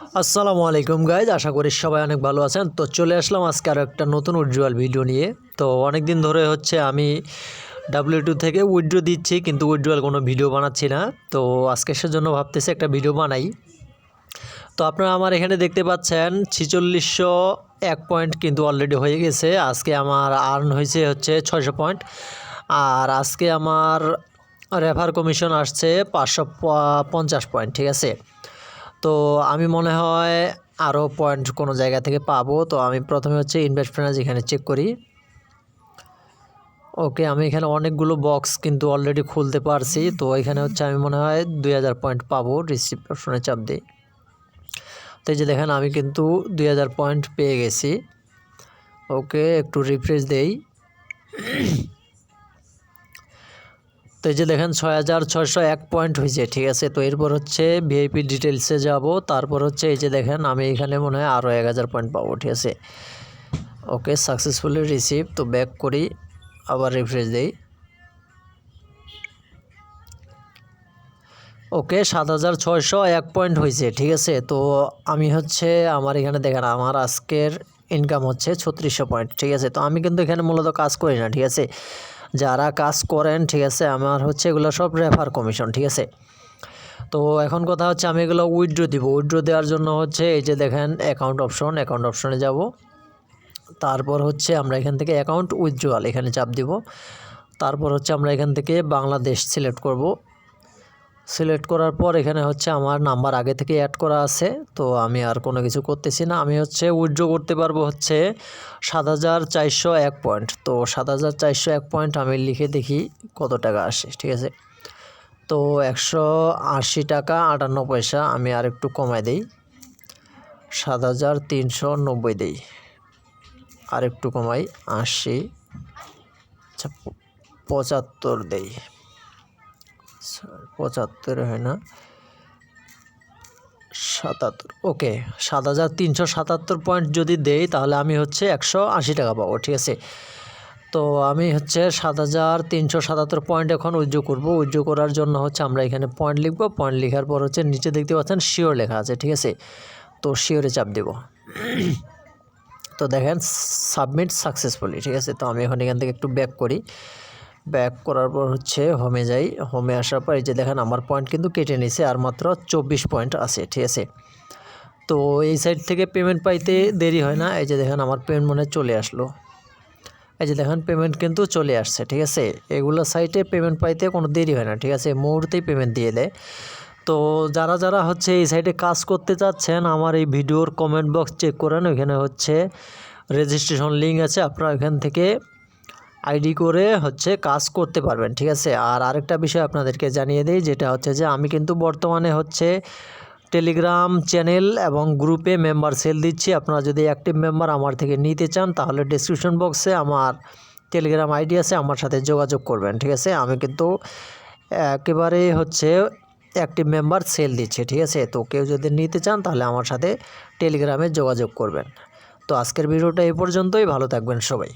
আসসালামু আলাইকুম গাইজ, আশা করি সবাই অনেক ভালো আছেন। তো চলে আসলাম আজকে আরও একটা নতুন উইথড্রয়াল ভিডিও নিয়ে। তো অনেক দিন ধরে আমি W2 থেকে উইথড্র দিচ্ছি, কিন্তু উইথড্রয়াল কোনো ভিডিও বানাচ্ছি না। তো আজকে সেজন্য ভাবতেছি একটা ভিডিও বানাই। তো আপনারা আমার এখানে দেখতে পাচ্ছেন 4601 পয়েন্ট কিন্তু অলরেডি হয়ে গেছে। আজকে আমার আর্ন হয়েছে 600 পয়েন্ট। আর আজকে আমার রেফার কমিশন আসছে 550 পয়েন্ট, ঠিক আছে। তো আমি মনে হয় আরও পয়েন্ট কোনো জায়গা থেকে পাবো। তো আমি প্রথমে ইনভেস্ট প্ল্যান এখানে চেক করি। ওকে, আমি এখানে অনেকগুলো বক্স কিন্তু অলরেডি খুলতে পারছি। তো এখানে আমি মনে হয় 2000 পয়েন্ট পাবো। রিসিভ অপশনে চাপ দিই। তো এই যে দেখেন, আমি কিন্তু 2000 পয়েন্ট পেয়ে গেছি। ওকে, একটু রিফ্রেশ দেই। তো এই যে দেখেন 6601 পয়েন্ট হয়েছে, ঠিক আছে। তো এরপর ভিআইপি ডিটেলসে যাব। তারপর এই যে দেখেন, আমি এখানে মনে হয় আরও 1000 পয়েন্ট পাবো, ঠিক আছে। ওকে, সাকসেসফুলি রিসিভ। তো ব্যাক করি, আবার রিফ্রেশ দেই। ওকে, 7601 পয়েন্ট হয়েছে, ঠিক আছে। তো আমি আমার এখানে দেখেন, আমার আজকের ইনকাম 3600 পয়েন্ট, ঠিক আছে। তো আমি কিন্তু এখানে মূলত কাজ করি না, ঠিক আছে। যারা কাজ করেন, ঠিক আছে, আমার এগুলো সব রেফার কমিশন, ঠিক আছে। তো এখন কথা আমি এগুলো উইথড্র দিব। উইথড্র দেওয়ার জন্য এই যে দেখেন অ্যাকাউন্ট অপশনে যাব। তারপর আমরা এখান থেকে অ্যাকাউন্ট উইথড্রয়াল এখানে চাপ দিব। তারপর আমরা এখান থেকে বাংলাদেশ সিলেক্ট করব। সিলেক্ট করার পর এখানে আমার নাম্বার আগে থেকে অ্যাড করা আছে। তো আমি আর কোনো কিছু করতেছি না। আমি উইথড্র করতে পারবো 7401 পয়েন্ট। তো 7401 পয়েন্ট আমি লিখে দেখি কত টাকা আসে, ঠিক আছে। তো 180 টাকা 58 পয়সা। আমি আর একটু কমাই দিই, 7390 দিই। আর একটু কমাই, 80, 75 দেই। 75 হয় না, 77। ওকে, 7377 পয়েন্ট যদি দেই তাহলে আমি 180 টাকা পাবো, ঠিক আছে। তো আমি 7377 পয়েন্ট এখন উইথড্র করব। উইথড্র করার জন্য আমরা এখানে পয়েন্ট লিখব। পয়েন্ট লেখার পর নিচে দেখতে পাচ্ছেন শিওর লেখা আছে, ঠিক আছে। তো শিওরে চাপ দেব। তো দেখেন সাবমিট সাকসেসফুলি, ঠিক আছে। তো আমি এখন এখান থেকে একটু ব্যাক করি। ব্যাক করার পর হোমে যাই। হোমে আসার পর এই যে দেখেন, আমার পয়েন্ট কিন্তু কেটে নিছে, আর মাত্র 24 পয়েন্ট আছে, ঠিক আছে। তো এই সাইড থেকে পেমেন্ট পাইতে দেরি হয় না। এই যে দেখেন, আমার পেমেন্ট মনে চলে আসলো। এই যে দেখেন, পেমেন্ট কিন্তু চলে আসছে, ঠিক আছে। এগুলো সাইটে পেমেন্ট পাইতে কোনো দেরি হয় না, ঠিক আছে। মুহূর্তেই পেমেন্ট দিয়ে দেয়। তো যারা যারা এই সাইটে কাজ করতে চাচ্ছেন, আমার এই ভিডিওর কমেন্ট বক্স চেক করেন। ওইখানে রেজিস্ট্রেশন লিঙ্ক আছে। আপনারা এখান থেকে আইডি করে কাজ করতে পারবেন, ঠিক আছে। আর আরেকটা বিষয় আপনাদেরকে জানিয়ে দিই, যেটা যে আমি কিন্তু বর্তমানে টেলিগ্রাম চ্যানেল এবং গ্রুপে মেম্বার সেল দিচ্ছি। আপনারা যদি অ্যাক্টিভ মেম্বার আমার থেকে নিতে চান, তাহলে ডেসক্রিপশন বক্সে আমার টেলিগ্রাম আইডি আছে, আমার সাথে যোগাযোগ করবেন, ঠিক আছে। আমি কিন্তু একেবারে অ্যাক্টিভ মেম্বার সেল দিচ্ছি, ঠিক আছে। তো কেউ যদি নিতে চান তাহলে আমার সাথে টেলিগ্রামে যোগাযোগ করবেন। তো আজকের ভিডিওটা এই পর্যন্তই। ভালো থাকবেন সবাই।